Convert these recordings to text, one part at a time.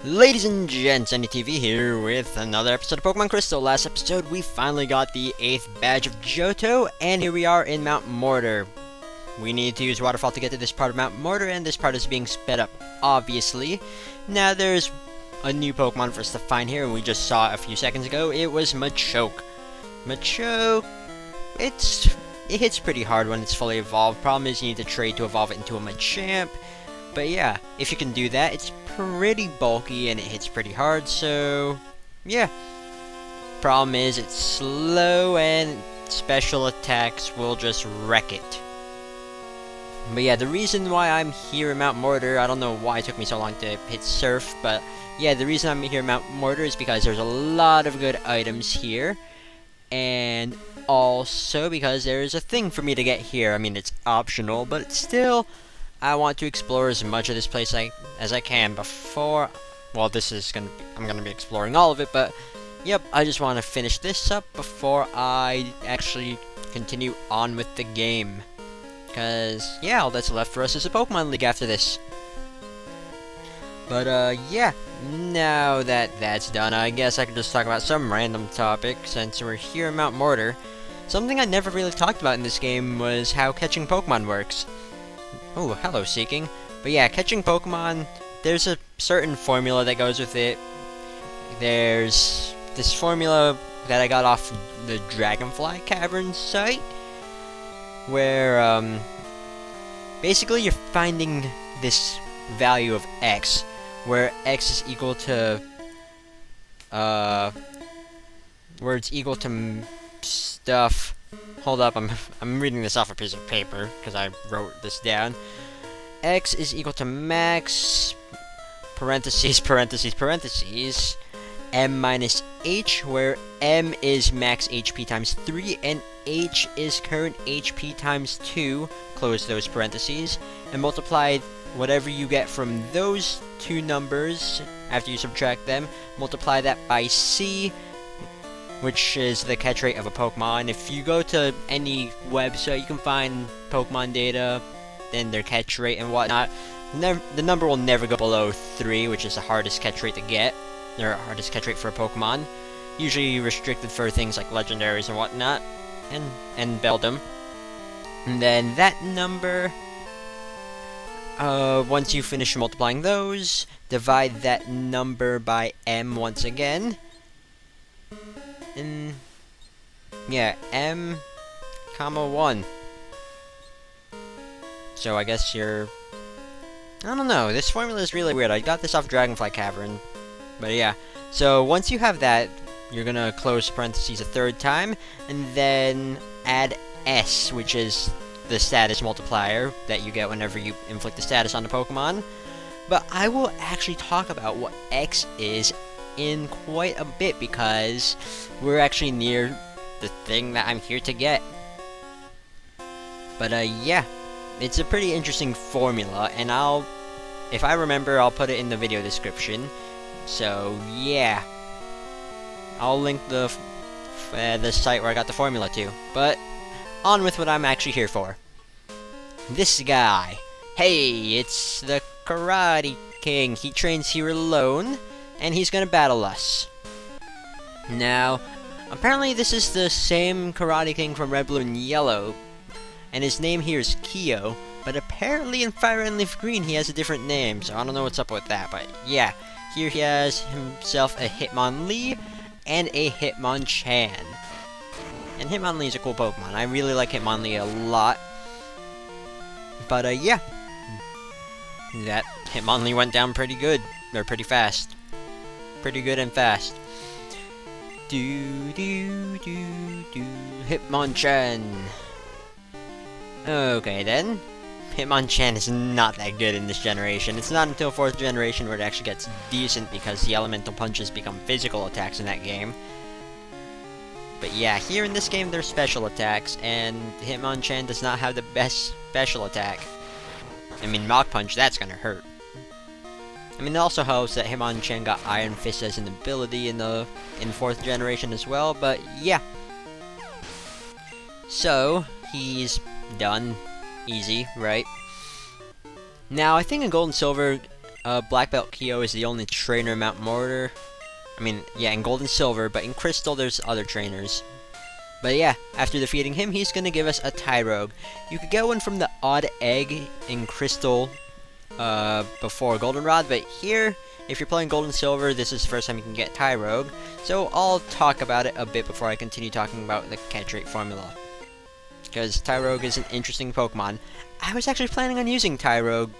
Ladies and gents, NDTV here with another episode of Pokemon Crystal. Last episode, we finally got the 8th badge of Johto, and here we are in Mount Mortar. We need to use Waterfall to get to this part of Mount Mortar, and this part is being sped up, obviously. Now, there's a new Pokemon for us to find here, and we just saw it a few seconds ago. It was Machoke. Machoke, it hits pretty hard when it's fully evolved. Problem is, you need to trade to evolve it into a Machamp. But yeah, if you can do that, it's pretty bulky and it hits pretty hard, so yeah. Problem is, it's slow and special attacks will just wreck it. But yeah, the reason why I'm here in Mount Mortar, I don't know why it took me so long to hit Surf, but yeah, the reason I'm here in Mount Mortar is because there's a lot of good items here, and also because there's a thing for me to get here. I mean, it's optional, but it's still, I want to explore as much of this place as I can before, well, I'm gonna be exploring all of it, but yep, I just want to finish this up before I actually continue on with the game. Because, yeah, all that's left for us is a Pokemon League after this. But, yeah, now that that's done, I guess I can just talk about some random topic, since we're here in Mount Mortar. Something I never really talked about in this game was how catching Pokemon works. Oh, hello, Seeking. But yeah, catching Pokemon, there's a certain formula that goes with it. There's this formula that I got off the Dragonfly Cavern site, where, basically you're finding this value of X, where X is equal to, where it's equal to stuff. Hold up, I'm reading this off a piece of paper, because I wrote this down. X is equal to max, parentheses, parentheses, parentheses, M minus H, where M is max HP times 3, and H is current HP times 2, close those parentheses, and multiply whatever you get from those two numbers, after you subtract them, multiply that by C, which is the catch rate of a Pokemon. If you go to any website, you can find Pokemon data, and their catch rate and whatnot. The number will never go below 3, which is the hardest catch rate to get, or hardest catch rate for a Pokemon. Usually restricted for things like legendaries and whatnot, and Beldum. And then that number, once you finish multiplying those, divide that number by M once again. And yeah, M, comma 1. So I guess I don't know, this formula is really weird. I got this off Dragonfly Cavern, but yeah. So once you have that, you're gonna close parentheses a third time, and then add S, which is the status multiplier that you get whenever you inflict a status on a Pokemon. But I will actually talk about what X is in quite a bit, because we're actually near the thing that I'm here to get. But yeah, it's a pretty interesting formula, and if I remember, I'll put it in the video description. So yeah, I'll link the site where I got the formula to. But on with what I'm actually here for. This guy, hey, it's the Karate King. He trains here alone, and he's gonna battle us. Now, apparently this is the same Karate King from Red, Blue, and Yellow, and his name here is Kyo, but apparently in Fire and Leaf Green he has a different name, so I don't know what's up with that, but yeah. Here he has himself a Hitmonlee and a Hitmonchan. And Hitmonlee is a cool Pokemon. I really like Hitmonlee a lot. But yeah, that Hitmonlee went down pretty good, or pretty fast. Pretty good and fast. Hitmonchan. Okay then. Hitmonchan is not that good in this generation. It's not until 4th generation where it actually gets decent, because the elemental punches become physical attacks in that game. But yeah, here in this game there's special attacks, and Hitmonchan does not have the best special attack. I mean, Mach Punch, that's gonna hurt. I mean, it also helps that Hitmonchan got Iron Fist as an ability in 4th generation as well, but yeah. So, he's done. Easy, right? Now, I think in Gold and Silver, Black Belt Kyo is the only trainer in Mount Mortar. I mean, yeah, in Gold and Silver, but in Crystal there's other trainers. But yeah, after defeating him, he's gonna give us a Tyrogue. You could get one from the Odd Egg in Crystal before Goldenrod, but here, if you're playing Gold and Silver, this is the first time you can get Tyrogue. So I'll talk about it a bit before I continue talking about the catch rate formula. Because Tyrogue is an interesting Pokemon. I was actually planning on using Tyrogue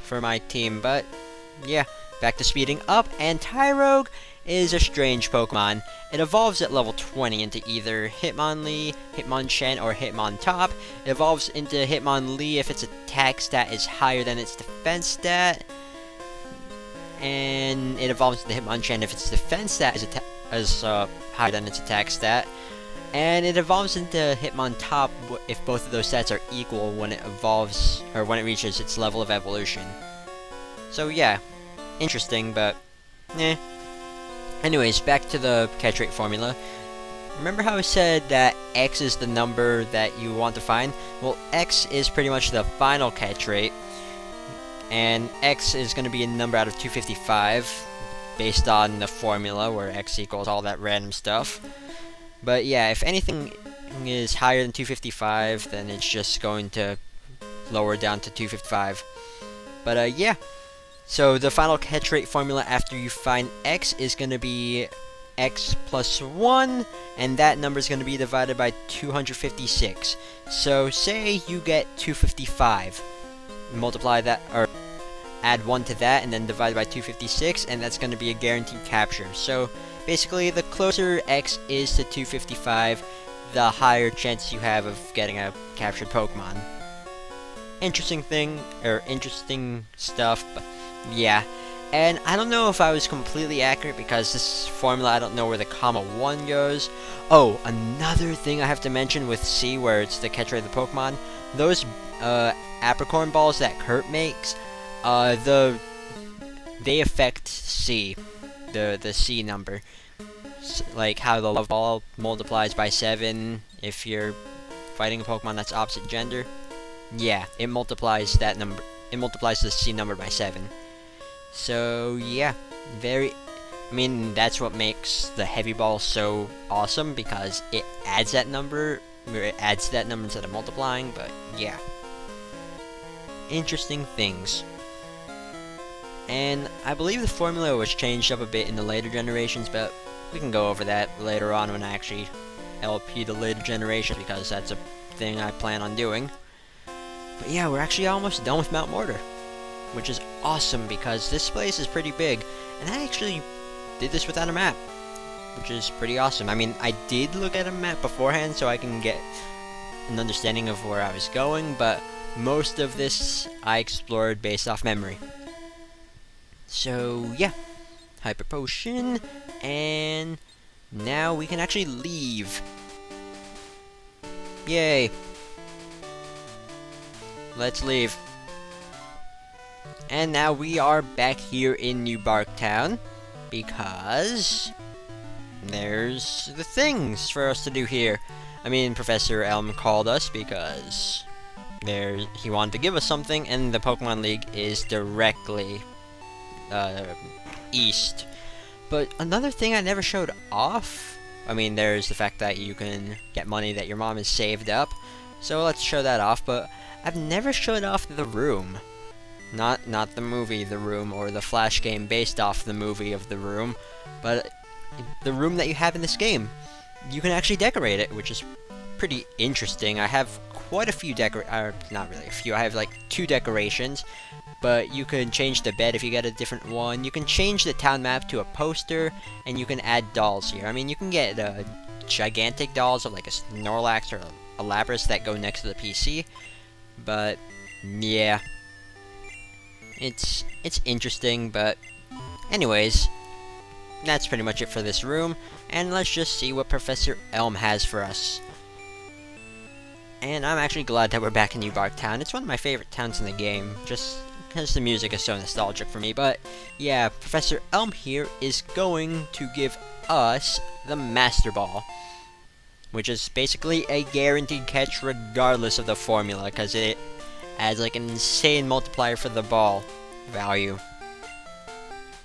for my team, but yeah, back to speeding up, and Tyrogue is a strange Pokemon. It evolves at level 20 into either Hitmonlee, Hitmonchan, or Hitmontop. It evolves into Hitmonlee if its attack stat is higher than its defense stat, and it evolves into Hitmonchan if its defense stat is higher than its attack stat, and it evolves into Hitmontop if both of those stats are equal when it evolves, or when it reaches its level of evolution. So yeah, interesting, but eh. Anyways, back to the catch rate formula. Remember how I said that X is the number that you want to find? Well, X is pretty much the final catch rate, and X is going to be a number out of 255 based on the formula where X equals all that random stuff. But yeah, if anything is higher than 255, then it's just going to lower down to 255. But yeah. So the final catch rate formula after you find X is going to be X plus 1, and that number is going to be divided by 256. So say you get 255, multiply that, or add 1 to that, and then divide by 256, and that's going to be a guaranteed capture. So basically, the closer X is to 255, the higher chance you have of getting a captured Pokemon. Interesting thing, or interesting stuff, but yeah. And I don't know if I was completely accurate because this formula, I don't know where the comma 1 goes. Oh, another thing I have to mention with C, where it's the catch rate of the Pokemon, those apricorn balls that Kurt makes, they affect C, the C number. Like how the love ball multiplies by 7 if you're fighting a Pokemon that's opposite gender. Yeah, it multiplies that number. It multiplies the C number by 7. So yeah, I mean, that's what makes the heavy ball so awesome, because it adds that number, or it adds that number instead of multiplying. But yeah, interesting things. And I believe the formula was changed up a bit in the later generations, but we can go over that later on when I actually LP the later generations, because that's a thing I plan on doing. But yeah, we're actually almost done with Mount Mortar, which is awesome because this place is pretty big, and I actually did this without a map, which is pretty awesome. I mean, I did look at a map beforehand so I can get an understanding of where I was going, but most of this I explored based off memory. So yeah, Hyper Potion, and now we can actually leave. Yay! Let's leave. And now we are back here in New Bark Town, because there's the things for us to do here. I mean, Professor Elm called us because he wanted to give us something, and the Pokemon League is directly east. But another thing I never showed off, I mean, there's the fact that you can get money that your mom has saved up, so let's show that off, but I've never showed off the room. Not the movie The Room, or the Flash game based off the movie of The Room, but the room that you have in this game. You can actually decorate it, which is pretty interesting. I have quite a few not really a few, I have like 2 decorations, but you can change the bed if you get a different one. You can change the town map to a poster, and you can add dolls here. I mean, you can get gigantic dolls of like a Snorlax or a Lapras that go next to the PC, but yeah. It's interesting, but anyways, that's pretty much it for this room, and let's just see what Professor Elm has for us. And I'm actually glad that we're back in New Bark Town. It's one of my favorite towns in the game, just because the music is so nostalgic for me. But yeah, Professor Elm here is going to give us the Master Ball, which is basically a guaranteed catch regardless of the formula, because it adds like an insane multiplier for the ball value.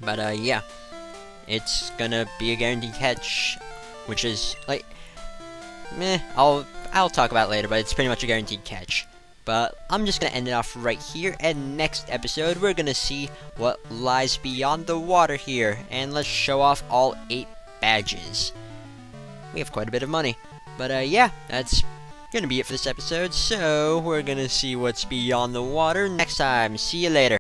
But yeah, it's gonna be a guaranteed catch, which is like, meh. I'll talk about it later, but it's pretty much a guaranteed catch. But I'm just gonna end it off right here, and next episode we're gonna see what lies beyond the water here, and let's show off all 8 badges. We have quite a bit of money. But yeah, that's gonna be it for this episode, so we're gonna see what's beyond the water next time. See you later.